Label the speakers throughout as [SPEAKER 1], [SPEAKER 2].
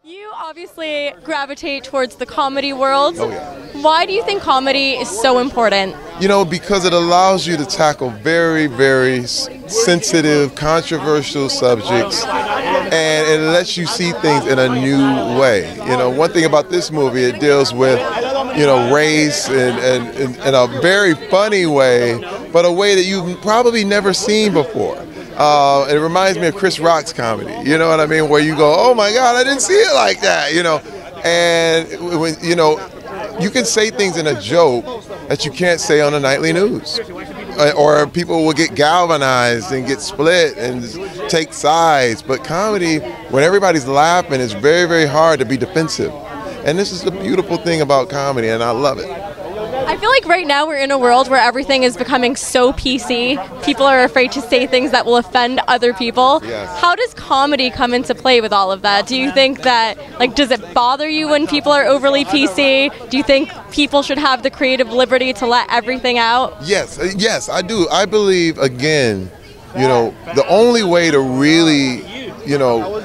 [SPEAKER 1] You obviously gravitate towards the comedy world.
[SPEAKER 2] Oh, yeah.
[SPEAKER 1] Why do you think comedy is so important?
[SPEAKER 2] You know, because it allows you to tackle very, very sensitive, controversial subjects, and it lets you see things in a new way. You know, one thing about this movie, it deals with, you know, race in a very funny way, but a way that you've probably never seen before. It reminds me of Chris Rock's comedy, you know what I mean? Where you go, oh my God, I didn't see it like that, you know? And, when, you know, you can say things in a joke that you can't say on the nightly news. Or people will get galvanized and get split and take sides. But comedy, when everybody's laughing, it's very, very hard to be defensive. And this is the beautiful thing about comedy, and I love it.
[SPEAKER 1] I feel like right now we're in a world where everything is becoming so PC. People are afraid to say things that will offend other people.
[SPEAKER 2] Yes.
[SPEAKER 1] How does comedy come into play with all of that? Do you think that, like, does it bother you when people are overly PC? Do you think people should have the creative liberty to let everything out?
[SPEAKER 2] Yes, yes, I do. I believe, again, you know, the only way to really, you know,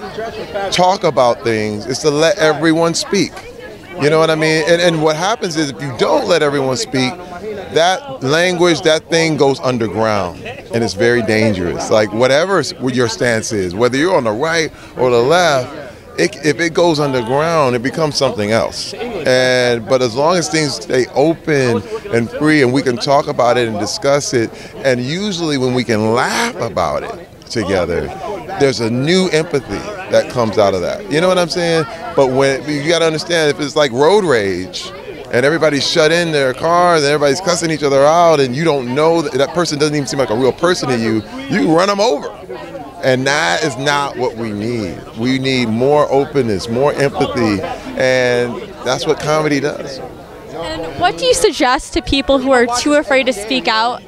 [SPEAKER 2] talk about things is to let everyone speak. You know what I mean? And what happens is if you don't let everyone speak, that language, that thing goes underground, and it's very dangerous. Like whatever your stance is, whether you're on the right or the left, if it goes underground, it becomes something else. But as long as things stay open and free and we can talk about it and discuss it, and usually when we can laugh about it together, there's a new empathy that comes out of that. You know what I'm saying? But when you got to understand, if it's like road rage and everybody's shut in their cars and everybody's cussing each other out and you don't know that person doesn't even seem like a real person to you, you run them over. And that is not what we need. We need more openness, more empathy, and that's what comedy does.
[SPEAKER 1] And what do you suggest to people who are too afraid to speak out?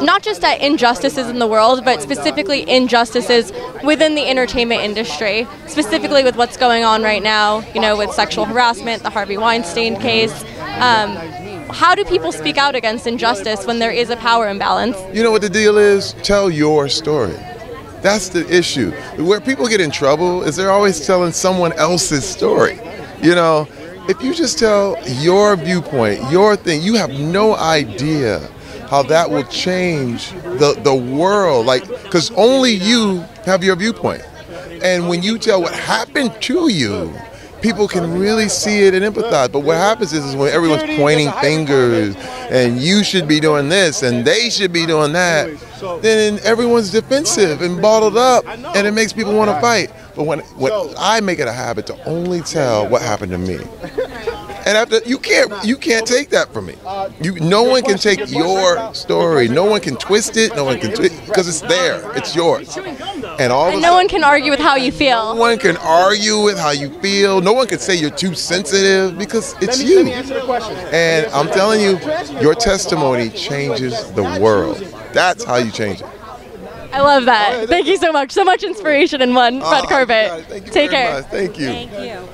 [SPEAKER 1] Not just at injustices in the world, but specifically injustices within the entertainment industry, specifically with what's going on right now, you know, with sexual harassment, the Harvey Weinstein case. How do people speak out against injustice when there is a power imbalance?
[SPEAKER 2] You know what the deal is? Tell your story. That's the issue. Where people get in trouble is they're always telling someone else's story. You know, if you just tell your viewpoint, your thing, you have no idea how that will change the world, like, because only you have your viewpoint. And when you tell what happened to you, people can really see it and empathize. But what happens is when everyone's pointing fingers and you should be doing this and they should be doing that, then everyone's defensive and bottled up, and it makes people want to fight. But when I make it a habit to only tell what happened to me. And after you can't take that from me. No one can take your story. No one can twist it. No one can because it's there. It's yours. And
[SPEAKER 1] no one can argue with how you feel.
[SPEAKER 2] No one can argue with how you feel. No one can say you're too sensitive because it's you. And I'm telling you, your testimony changes the world. That's how you change it.
[SPEAKER 1] I love that. Thank you so much. So much inspiration in one red carpet.
[SPEAKER 2] Thank you
[SPEAKER 1] Take
[SPEAKER 2] very
[SPEAKER 1] care.
[SPEAKER 2] much. Thank you.
[SPEAKER 1] Thank you.